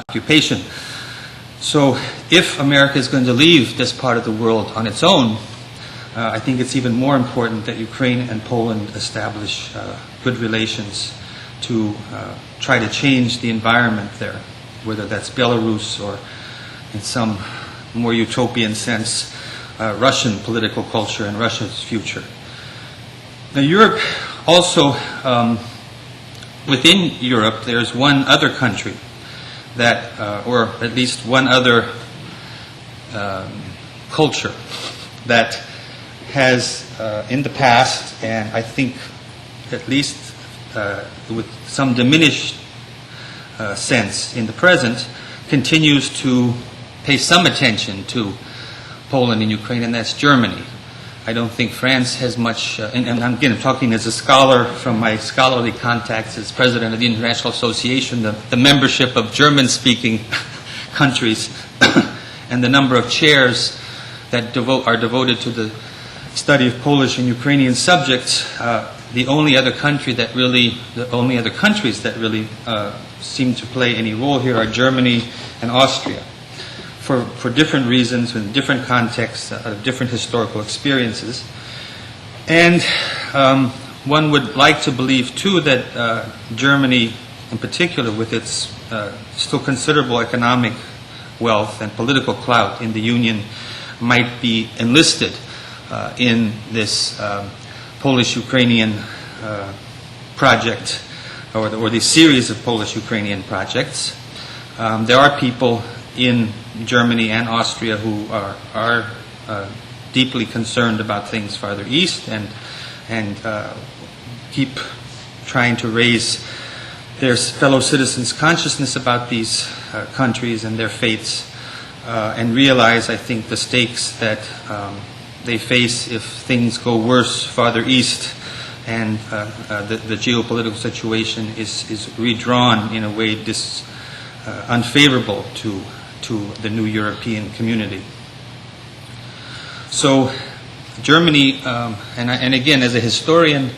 occupation. So if America is going to leave this part of the world on its own, I think it's even more important that Ukraine and Poland establish good relations to try to change the environment there, whether that's Belarus or, in some more utopian sense, Russian political culture and Russia's future. Now, Europe also, within Europe, there's one other country that, or at least one other culture that has, in the past, and I think at least with some diminished sense in the present, continues to pay some attention to Poland and Ukraine, and that's Germany. I don't think France has much, and I'm again talking as a scholar from my scholarly contacts as president of the International Association, the membership of German-speaking countries and the number of chairs that are devoted to the study of Polish and Ukrainian subjects. The only other countries that really seem to play any role here are Germany and Austria, for different reasons, in different contexts, different historical experiences. And one would like to believe, too, that Germany, in particular, with its still considerable economic wealth and political clout in the Union, might be enlisted in this Polish-Ukrainian project, or the series of Polish-Ukrainian projects. There are people in Germany and Austria who are deeply concerned about things farther east and keep trying to raise their fellow citizens' consciousness about these countries and their fates, and realize, I think, the stakes that they face if things go worse farther east and the geopolitical situation is redrawn in a way unfavorable to the new European community. So Germany, and again, as a historian,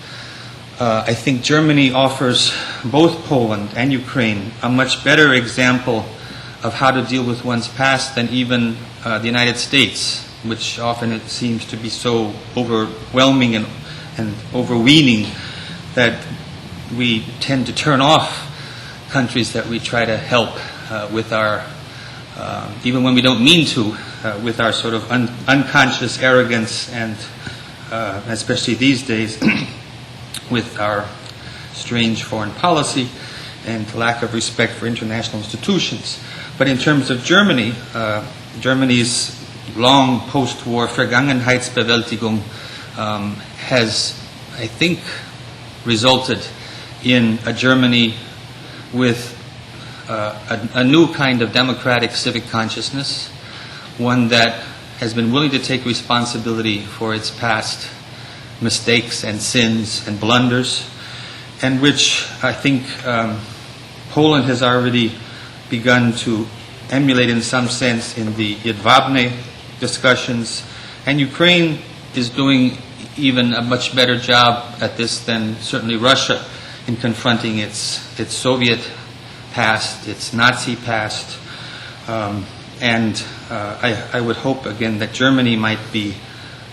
I think Germany offers both Poland and Ukraine a much better example of how to deal with one's past than even the United States, which often it seems to be so overwhelming and overweening that we tend to turn off countries that we try to help with our, even when we don't mean to, with our sort of unconscious arrogance and especially these days with our strange foreign policy and lack of respect for international institutions. But in terms of Germany, Germany's long post-war Vergangenheitsbewältigung has, I think, resulted in a Germany with a new kind of democratic civic consciousness, one that has been willing to take responsibility for its past mistakes and sins and blunders, and which I think Poland has already begun to emulate in some sense in the Jedwabne discussions, and Ukraine is doing even a much better job at this than certainly Russia in confronting its Soviet past, its Nazi past, and I would hope again that Germany might be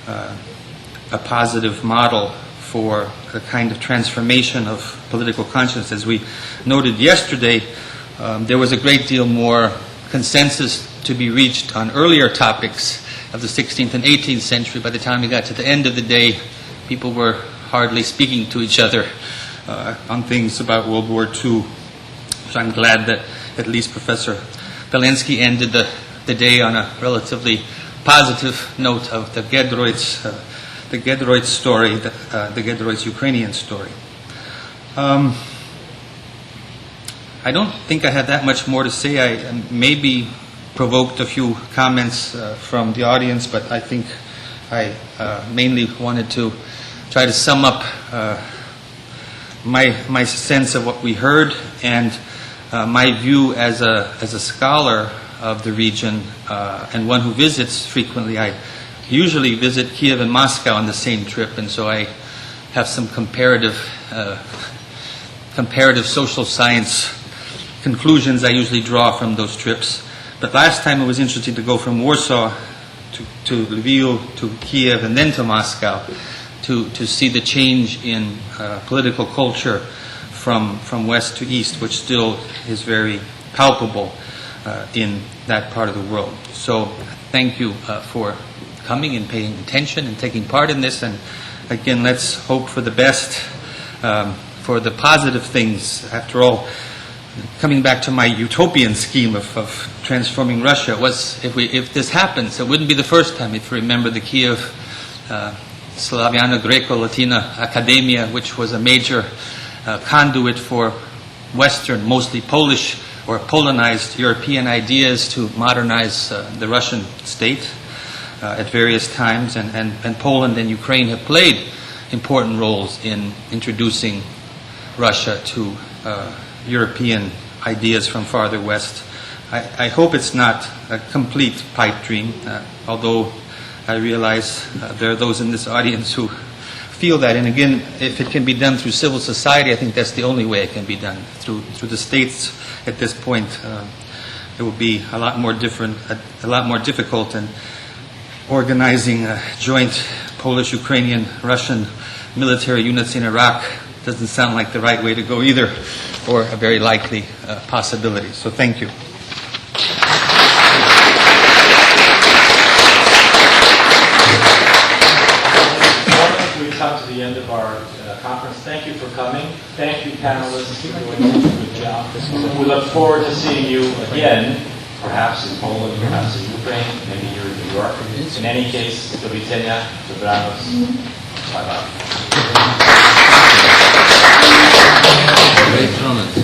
a positive model for a kind of transformation of political conscience. As we noted yesterday, there was a great deal more consensus to be reached on earlier topics of the 16th and 18th century. By the time we got to the end of the day, people were hardly speaking to each other on things about World War II. So I'm glad that at least Professor Belensky ended the day on a relatively positive note of the Gedroids story, the Gedroids Ukrainian story. I don't think I had that much more to say. I maybe provoked a few comments from the audience, but I think I mainly wanted to try to sum up my sense of what we heard and my view as a scholar of the region and one who visits frequently. I usually visit Kiev and Moscow on the same trip, and so I have some comparative social science conclusions I usually draw from those trips. But last time it was interesting to go from Warsaw to Lviv, to Kiev, and then to Moscow to see the change in political culture from west to east, which still is very palpable in that part of the world. So thank you for coming and paying attention and taking part in this. And again, let's hope for the best, for the positive things. After all, coming back to my utopian scheme of transforming Russia, was if this happens, it wouldn't be the first time. If you remember the Kiev Slaviano Greco-Latina Academia, which was a major conduit for Western, mostly Polish or Polonized European ideas to modernize the Russian state at various times, and Poland and Ukraine have played important roles in introducing Russia to European ideas from farther west. I hope it's not a complete pipe dream, although I realize there are those in this audience who feel that. And again, if it can be done through civil society, I think that's the only way it can be done. Through the states at this point, it will be a lot more difficult, and organizing joint Polish-Ukrainian Russian military units in Iraq doesn't sound like the right way to go either, or a very likely possibility. So thank you. We've come to the end of our conference. Thank you for coming. Thank you, panelists, for doing such a good job. We look forward to seeing you again, perhaps in Poland, perhaps in Ukraine, maybe here in New York. In any case, do widzenia, dobranoc. Bye-bye. Great comment.